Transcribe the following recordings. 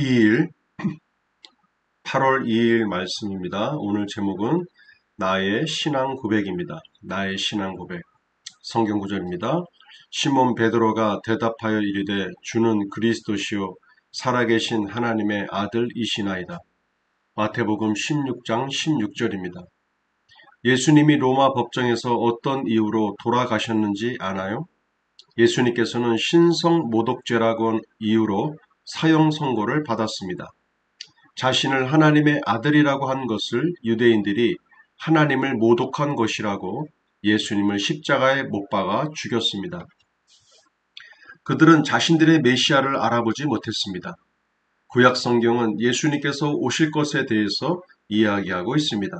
2일 8월 2일 말씀입니다. 오늘 제목은 나의 신앙 고백입니다. 나의 신앙 고백. 성경 구절입니다. 시몬 베드로가 대답하여 이르되 주는 그리스도시요 살아계신 하나님의 아들이시나이다. 마태복음 16장 16절입니다. 예수님이 로마 법정에서 어떤 이유로 돌아가셨는지 아나요? 예수님께서는 신성 모독죄라고 한 이유로 사형 선고를 받았습니다. 자신을 하나님의 아들이라고 한 것을 유대인들이 하나님을 모독한 것이라고 예수님을 십자가에 못 박아 죽였습니다. 그들은 자신들의 메시아를 알아보지 못했습니다. 구약 성경은 예수님께서 오실 것에 대해서 이야기하고 있습니다.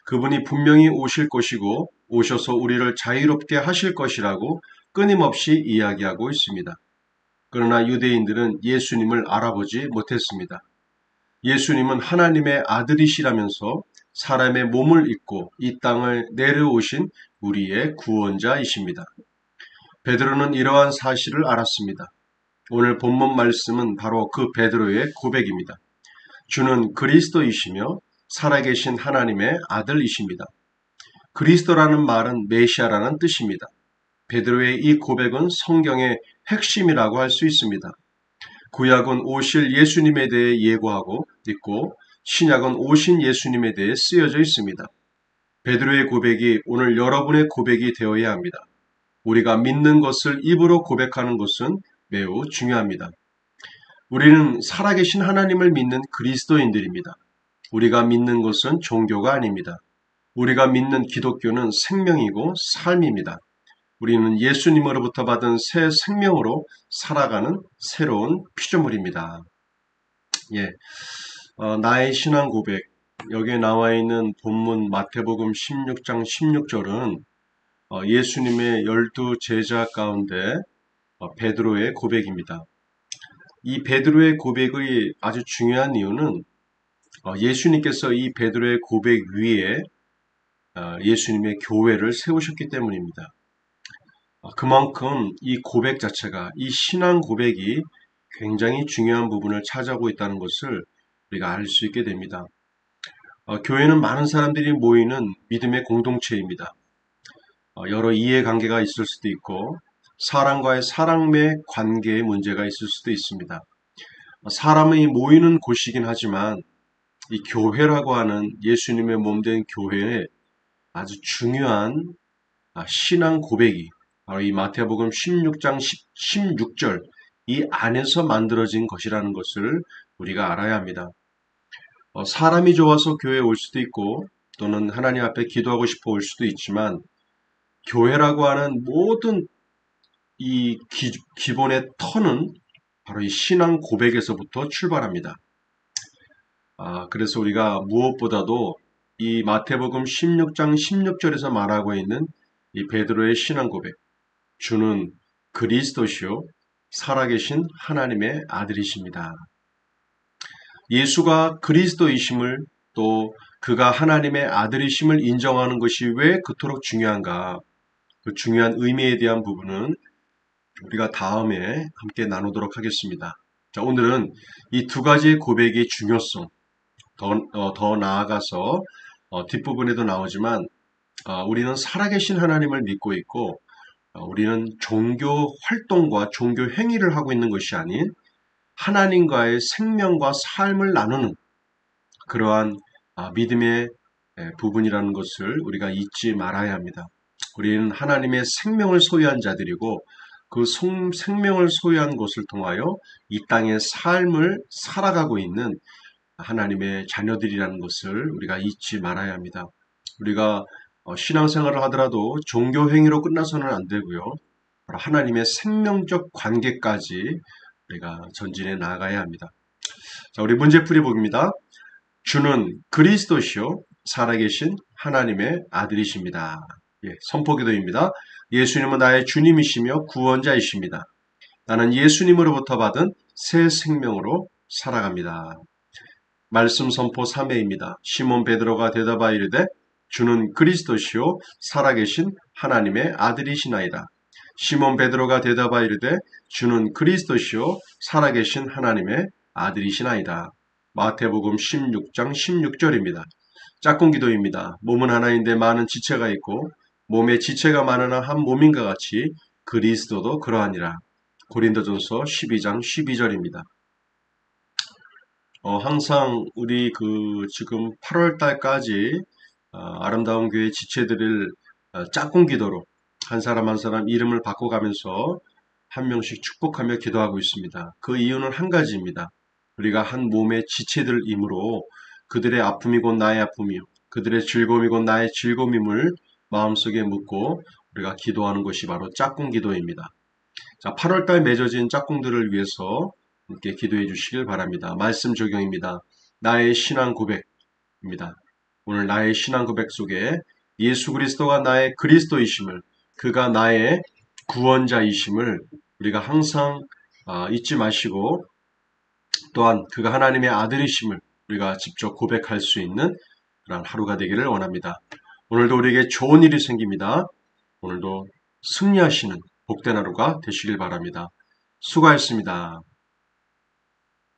그분이 분명히 오실 것이고 오셔서 우리를 자유롭게 하실 것이라고 끊임없이 이야기하고 있습니다. 그러나 유대인들은 예수님을 알아보지 못했습니다. 예수님은 하나님의 아들이시라면서 사람의 몸을 입고 이 땅을 내려오신 우리의 구원자이십니다. 베드로는 이러한 사실을 알았습니다. 오늘 본문 말씀은 바로 그 베드로의 고백입니다. 주는 그리스도이시며 살아계신 하나님의 아들이십니다. 그리스도라는 말은 메시아라는 뜻입니다. 베드로의 이 고백은 성경의 핵심이라고 할 수 있습니다. 구약은 오실 예수님에 대해 예고하고 있고 신약은 오신 예수님에 대해 쓰여져 있습니다. 베드로의 고백이 오늘 여러분의 고백이 되어야 합니다. 우리가 믿는 것을 입으로 고백하는 것은 매우 중요합니다. 우리는 살아계신 하나님을 믿는 그리스도인들입니다. 우리가 믿는 것은 종교가 아닙니다. 우리가 믿는 기독교는 생명이고 삶입니다. 우리는 예수님으로부터 받은 새 생명으로 살아가는 새로운 피조물입니다. 나의 신앙 고백. 여기에 나와 있는 본문 마태복음 16장 16절은 예수님의 12 제자 가운데 베드로의 고백입니다. 이 베드로의 고백의 아주 중요한 이유는 예수님께서 이 베드로의 고백 위에 예수님의 교회를 세우셨기 때문입니다. 그만큼 이 고백 자체가, 이 신앙 고백이 굉장히 중요한 부분을 차지하고 있다는 것을 우리가 알 수 있게 됩니다. 교회는 많은 사람들이 모이는 믿음의 공동체입니다. 여러 이해관계가 있을 수도 있고 사람과의 사람의 관계에 문제가 있을 수도 있습니다. 사람이 모이는 곳이긴 하지만 이 교회라고 하는 예수님의 몸된 교회에 아주 중요한 신앙 고백이 바로 이 마태복음 16장 16절 이 안에서 만들어진 것이라는 것을 우리가 알아야 합니다. 사람이 좋아서 교회에 올 수도 있고 또는 하나님 앞에 기도하고 싶어 올 수도 있지만 교회라고 하는 모든 이 기본의 터는 바로 이 신앙 고백에서부터 출발합니다. 그래서 우리가 무엇보다도 이 마태복음 16장 16절에서 말하고 있는 이 베드로의 신앙 고백, 주는 그리스도시요 살아계신 하나님의 아들이십니다. 예수가 그리스도이심을 또 그가 하나님의 아들이심을 인정하는 것이 왜 그토록 중요한가? 그 중요한 의미에 대한 부분은 우리가 다음에 함께 나누도록 하겠습니다. 자, 오늘은 이 두 가지의 고백의 중요성, 더 나아가서 뒷부분에도 나오지만 우리는 살아계신 하나님을 믿고 있고 우리는 종교 활동과 종교 행위를 하고 있는 것이 아닌 하나님과의 생명과 삶을 나누는 그러한 믿음의 부분이라는 것을 우리가 잊지 말아야 합니다. 우리는 하나님의 생명을 소유한 자들이고 그 생명을 소유한 것을 통하여 이 땅의 삶을 살아가고 있는 하나님의 자녀들이라는 것을 우리가 잊지 말아야 합니다. 우리가 신앙생활을 하더라도 종교 행위로 끝나서는 안 되고요. 하나님의 생명적 관계까지 우리가 전진해 나가야 합니다. 자, 우리 문제풀이 보기입니다. 주는 그리스도시요 살아계신 하나님의 아들이십니다. 선포기도입니다. 예수님은 나의 주님이시며 구원자이십니다. 나는 예수님으로부터 받은 새 생명으로 살아갑니다. 말씀 선포 3회입니다. 시몬 베드로가 대답하여 이르되 주는 그리스도시요 살아계신 하나님의 아들이시나이다. 시몬 베드로가 대답하여 이르되 주는 그리스도시요 살아계신 하나님의 아들이시나이다. 마태복음 16장 16절입니다. 짝꿍 기도입니다. 몸은 하나인데 많은 지체가 있고 몸에 지체가 많으나 한 몸인가 같이 그리스도도 그러하니라. 고린도전서 12장 12절입니다. 항상 우리 지금 8월 달까지 아름다운 교회 지체들을 짝꿍 기도로 한 사람 한 사람 이름을 바꿔가면서 한 명씩 축복하며 기도하고 있습니다. 그 이유는 한 가지입니다. 우리가 한 몸의 지체들이므로 그들의 아픔이 곧 나의 아픔이요 그들의 즐거움이 곧 나의 즐거움임을 마음속에 묻고 우리가 기도하는 것이 바로 짝꿍 기도입니다. 자, 8월달 맺어진 짝꿍들을 위해서 함께 기도해 주시길 바랍니다. 말씀 적용입니다. 나의 신앙 고백입니다. 오늘 나의 신앙 고백 속에 예수 그리스도가 나의 그리스도이심을, 그가 나의 구원자이심을 우리가 항상 잊지 마시고, 또한 그가 하나님의 아들이심을 우리가 직접 고백할 수 있는 그런 하루가 되기를 원합니다. 오늘도 우리에게 좋은 일이 생깁니다. 오늘도 승리하시는 복된 하루가 되시길 바랍니다. 수고하셨습니다.